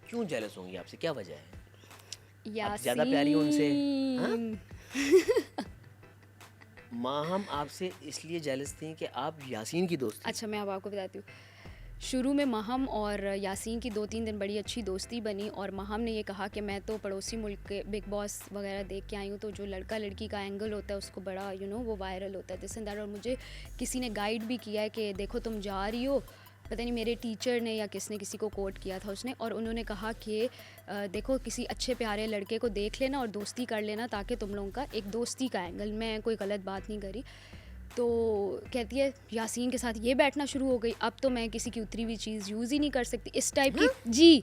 क्यों जेलस होंगी आपसे, क्या वजह है? आप ज़्यादा प्यारी हो उनसे? हाँ? यासीन। माहम आपसे इसलिए जेलस थी कि आप यासीन की दोस्त थी। अच्छा, मैं अब आपको बताती हूँ। शुरू में महम और यासीन की 2-3 दिन बड़ी अच्छी दोस्ती बनी और महम ने ये कहा कि मैं तो पड़ोसी मुल्क के बिग बॉस वगैरह देख के आई हूँ, तो जो लड़का लड़की का एंगल होता है उसको बड़ा वो वायरल होता है दिस एंड दैट। और मुझे किसी ने गाइड भी किया है कि देखो तुम जा रही हो, पता नहीं मेरे टीचर ने या किसने किसी को कोट किया था उसने, और उन्होंने कहा कि देखो किसी अच्छे प्यारे लड़के को देख लेना और दोस्ती कर लेना ताकि तुम लोगों का एक दोस्ती का एंगल, मैं कोई गलत बात नहीं करी। तो कहती है यासीन के साथ ये बैठना शुरू हो गई, अब तो मैं किसी की उतरी हुई चीज़ यूज़ ही नहीं कर सकती इस टाइप की जी।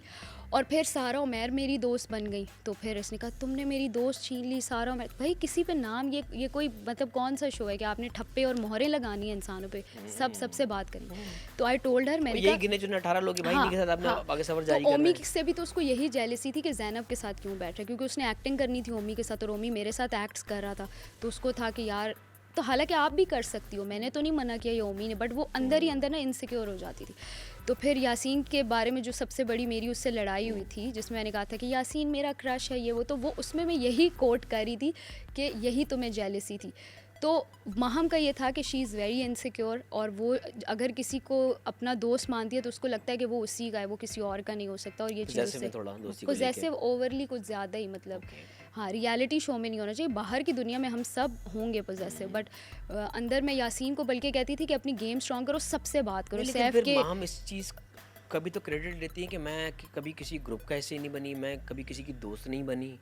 और फिर सारा उमैर मेरी दोस्त बन गई, तो फिर इसने कहा तुमने मेरी दोस्त छीन ली सारा उमैर। भाई किसी पे नाम, ये कोई मतलब कौन सा शो है कि आपने ठप्पे और मोहरें लगानी है इंसानों पे, सबसे बात करी। तो आई टोल्ड हर, मैंने यही कहा गिने चुने 18 लोग भाई, हाँ इन्हीं के साथ आपने हाँ। आगे सफर तो जारी करना ओमी है। से भी तो उसको यही जेलसी थी कि जैनब के साथ क्यों बैठ रहा है, क्योंकि उसने एक्टिंग करनी थी ओमी के साथ और ओमी मेरे साथ एक्ट्स कर रहा था, तो उसको था कि यार, तो हालांकि आप भी कर सकती हो, मैंने तो नहीं मना किया ये ओमी ने, बट वो अंदर ही अंदर ना इनसिक्योर हो जाती थी। तो फिर यासीन के बारे में जो सबसे बड़ी मेरी उससे लड़ाई हुई थी, जिसमें मैंने कहा था कि यासीन मेरा क्रश है ये वो उसमें मैं यही कोट कर रही थी कि यही तुम्हें जेलसी थी। तो महम का ये था कि शी इज़ वेरी इनसिक्योर, और वो अगर किसी को अपना दोस्त मानती है तो उसको लगता है कि वो उसी का है, वो किसी और का नहीं हो सकता, और ये चीज़ जैसे उससे में थोड़ा दोस्ती को लेके। पॉजेसिव ओवरली कुछ ज़्यादा ही, मतलब हाँ, रियलिटी शो में नहीं होना चाहिए, बाहर की दुनिया में हम सब होंगे पॉजेसिव, बट अंदर मैं यासीन को बल्कि कहती थी कि अपनी गेम स्ट्रॉन्ग करो, सबसे बात करो, लेकिन सैफ फिर के। माहम इस चीज़ कभी तो क्रेडिट देती है कि मैं कभी किसी ग्रुप का हिस्से नहीं बनी, मैं कभी किसी की दोस्त नहीं बनी,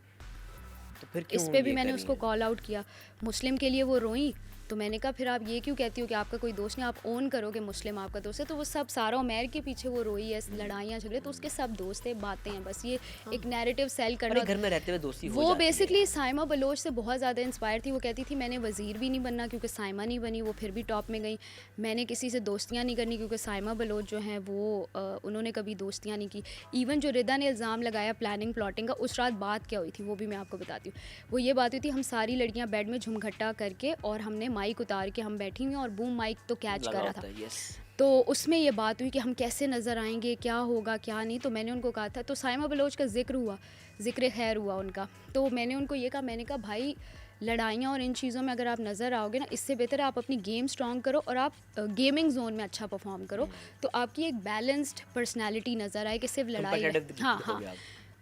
तो फिर इस क्यों पे भी ये मैंने कर रही उसको हैं? कॉल आउट किया, मुस्लिम के लिए वो रोई, तो मैंने कहा फिर आप ये क्यों कहती हो कि आपका कोई दोस्त नहीं, आप ओन करो कि मुस्लिम आपका दोस्त है। तो वो सब सारा उमैर के पीछे वो रोई है, लड़ाइयाँ झगड़े, तो उसके सब दोस्त है, बातें हैं, बस ये एक नैरेटिव सेल अरे करना। घर में रहते हुए दोस्ती हो वो जाती है। बेसिकली साइमा बलोच से बहुत ज़्यादा इंस्पायर थी, वो कहती थी मैंने वज़ीर भी नहीं बनना क्योंकि साइमा नहीं बनी, वो फिर भी टॉप में गई। मैंने किसी से दोस्तियाँ नहीं करनी क्योंकि साइमा बलोच जो हैं वो उन्होंने कभी दोस्तियाँ नहीं की। इवन जो रिदा ने इल्ज़ाम लगाया प्लानिंग प्लॉटिंग का, उस रात बात क्या हुई थी वो भी मैं आपको बताती हूँ। वो ये बात हुई थी, हम सारी लड़कियाँ बेड में झुमघट्टा करके और हमने माइक उतार के हम बैठी हुई और बूम माइक तो कैच लगा कर रहा होता था। है, यस। तो उसमें ये बात हुई कि हम कैसे नज़र आएंगे, क्या होगा क्या नहीं, तो मैंने उनको कहा था, तो साइमा बलोच का जिक्र हुआ, ज़िक्र खैर हुआ उनका, तो मैंने उनको ये कहा, मैंने कहा भाई लड़ाइयाँ और इन चीज़ों में अगर आप नज़र आओगे ना, इससे बेहतर है आप अपनी गेम स्ट्रॉन्ग करो और आप गेमिंग जोन में अच्छा परफॉर्म करो, तो आपकी एक बैलेंस्ड पर्सनैलिटी नज़र आए कि सिर्फ लड़ाई कंपेटिटिव हाँ हाँ। दिखोगे आप।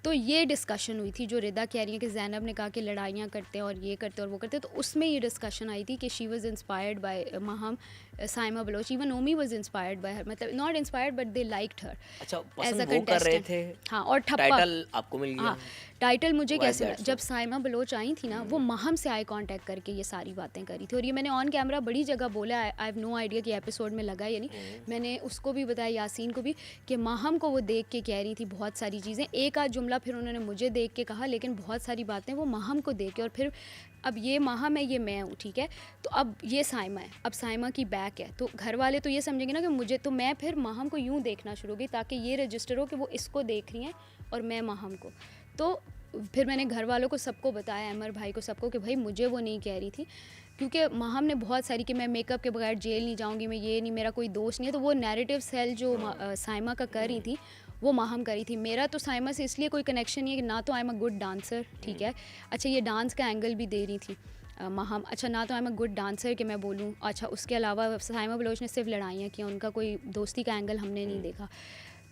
तो ये डिस्कशन हुई थी जो रिदा कह रही है कि ज़ैनब ने कहा कि लड़ाइयाँ करते हैं और ये करते हैं और वो करते हैं, तो उसमें ये डिस्कशन आई थी कि she was inspired by Maham, Saima Baloch, even Omi was inspired by her, मतलब not inspired but they liked her अच्छा, एज अ पसंद वो कर रहे कंटेस्टेंट। थे, हाँ, और ठप्पा। टाइटल आपको मिल गया। हाँ, टाइटल मुझे Why कैसे that मिला, so? जब साइमा बलोच आई थी ना, वो महम से आई कांटेक्ट करके ये सारी बातें करी थी, और ये मैंने ऑन कैमरा बड़ी जगह बोला, आई हैव नो आइडिया कि एपिसोड में लगा या नहीं। मैंने उसको भी बताया, यासीन को भी, कि महम को वो देख के कह रही थी बहुत सारी चीज़ें, एक आध जुमला फिर उन्होंने मुझे देख के कहा, लेकिन बहुत सारी बातें वो महम को देख के, और फिर अब ये महम है, ये मैं हूँ, ठीक है, तो अब ये साइमा है, अब साइमा की बैक है, तो घर वाले तो ये समझेंगे ना कि मुझे, तो मैं फिर महम को यूँ देखना शुरू हो गई ताकि ये रजिस्टर हो कि वो इसको देख रही हैं और मैं महम को। तो फिर मैंने घर वालों को सबको बताया, अमर भाई को, सबको, कि भाई मुझे वो नहीं कह रही थी, क्योंकि महम ने बहुत सारी कि मैं मेकअप के बगैर जेल नहीं जाऊंगी, मैं ये नहीं, मेरा कोई दोस्त नहीं है, तो वो नैरेटिव सेल जो साइमा का कर रही थी वो महम करी थी। मेरा तो साइमा से इसलिए कोई कनेक्शन नहीं है कि ना तो I am a good dancer, ठीक है, अच्छा ये डांस का एंगल भी दे रही थी महम, अच्छा ना तो I am a good dancer कि मैं बोलूँ, अच्छा उसके अलावा साइमा बलोच ने सिर्फ लड़ाइयाँ की, उनका कोई दोस्ती का एंगल हमने नहीं देखा।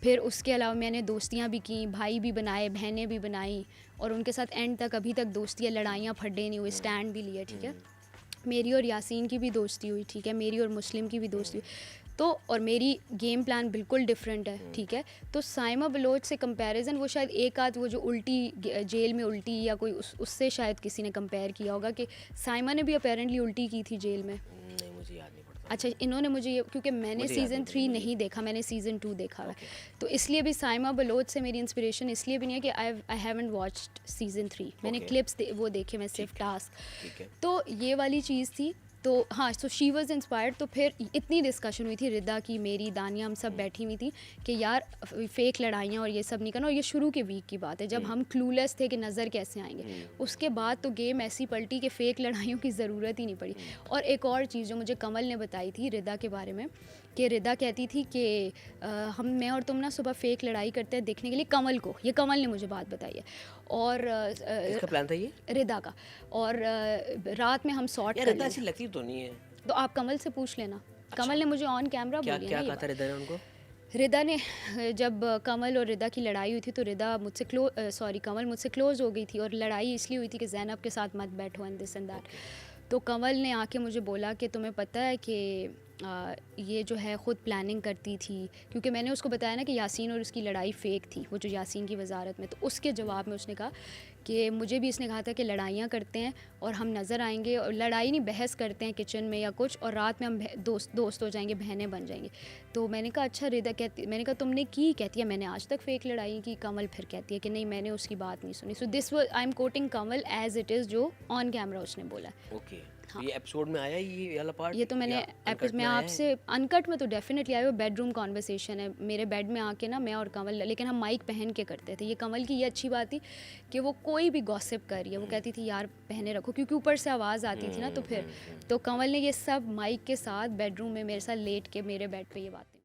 फिर उसके अलावा मैंने दोस्तियाँ भी की, भाई भी बनाए, बहनें भी बनाई, और उनके साथ एंड तक अभी तक दोस्तियाँ, लड़ाइयाँ फड्डे नहीं हुए, स्टैंड भी लिए, ठीक है। मेरी और यासीन की भी दोस्ती हुई, ठीक है, मेरी और मुस्लिम की भी दोस्ती हुई, तो और मेरी गेम प्लान बिल्कुल डिफरेंट है, ठीक है। तो साइमा बलोच से कंपैरिजन, वो शायद एक आध वो जो उल्टी जेल में उल्टी या कोई उससे शायद किसी ने कंपेयर किया होगा कि साइमा ने भी अपेरेंटली उल्टी की थी जेल में। नहीं, मुझे याद नहीं पड़ता। अच्छा, इन्होंने मुझे ये, क्योंकि मैंने मुझे याद सीज़न नहीं 3 मुझे। नहीं देखा, मैंने सीज़न 2 देखा हुआ है, Okay. तो इसलिए भी साइमा बलोच से मेरी इंस्पिरेशन इसलिए भी नहीं है कि आई हैवंट वॉच्ड सीज़न 3, मैंने Okay. क्लिप्स वो देखे, मैं सिर्फ ठीक है, टास्क, ठीक है। तो ये वाली चीज़ थी। तो हाँ, सो शी वॉज इंस्पायर्ड। तो फिर इतनी डिस्कशन हुई थी, रिदा की, मेरी, दानिया, हम सब बैठी हुई थी कि यार फेक लड़ाइयाँ और ये सब नहीं करना, और ये शुरू के वीक की बात है जब हम क्लूलेस थे कि नज़र कैसे आएंगे। उसके बाद तो गेम ऐसी पलटी कि फ़ेक लड़ाइयों की ज़रूरत ही नहीं पड़ी। और एक और चीज़ जो मुझे कमल ने बताई थी रिदा के बारे में, कि रिदा कहती थी कि मैं और तुम ना सुबह फेक लड़ाई करते हैं देखने के लिए कमल को, ये कमल ने मुझे बात बताई है। और किसका प्लान था ये? रिदा का। और रात में हम सॉर्ट यार कर रिदा लें। ऐसी लगती तो नहीं है। तो आप कमल से पूछ लेना, कमल ने मुझे ऑन कैमरा क्या बोली है क्या ना ये कहा था बात। रिदा ने उनको? रिदा ने जब कमल और रिदा की लड़ाई हुई थी तो रिदा मुझसे कमल मुझसे क्लोज हो गई थी, और लड़ाई इसलिए हुई थी कि ज़ैनब के साथ मत बैठो एंड दिस एंड दैट। तो कमल ने आके मुझे बोला कि तुम्हें पता है कि ये जो है ख़ुद प्लानिंग करती थी, क्योंकि मैंने उसको बताया ना कि यासीन और उसकी लड़ाई फ़ेक थी, वो जो यासीन की वजारत में। तो उसके जवाब में उसने कहा कि मुझे भी इसने कहा था कि लड़ाइयाँ करते हैं और हम नज़र आएंगे, और लड़ाई नहीं बहस करते हैं किचन में या कुछ, और रात में हम दोस्त हो जाएंगे, बहनें बन जाएंगे। तो मैंने कहा अच्छा रिदा कहती, मैंने कहा तुमने की? कहती है मैंने आज तक फ़ेक लड़ाई की। कमल फिर कहती है कि नहीं मैंने उसकी बात नहीं सुनी। So this was I am quoting Kamal as it is, जो ऑन कैमरा उसने बोला। ओके, तो ये एपिसोड में आया ये वाला पार्ट? ये तो मैंने मैं आपसे अनकट में तो डेफिनेटली आया, वो बेडरूम कॉन्वर्सेशन है मेरे बेड में आके ना, मैं और कमल, लेकिन हम माइक पहन के करते थे। ये कमल की ये अच्छी बात थी कि वो कोई भी गॉसिप कर रही है वो कहती थी यार पहने रखो, क्योंकि ऊपर से आवाज़ आती थी ना। तो फिर तो कमल ने ये सब माइक के साथ बेडरूम में मेरे साथ लेट के मेरे बेड पे ये बातें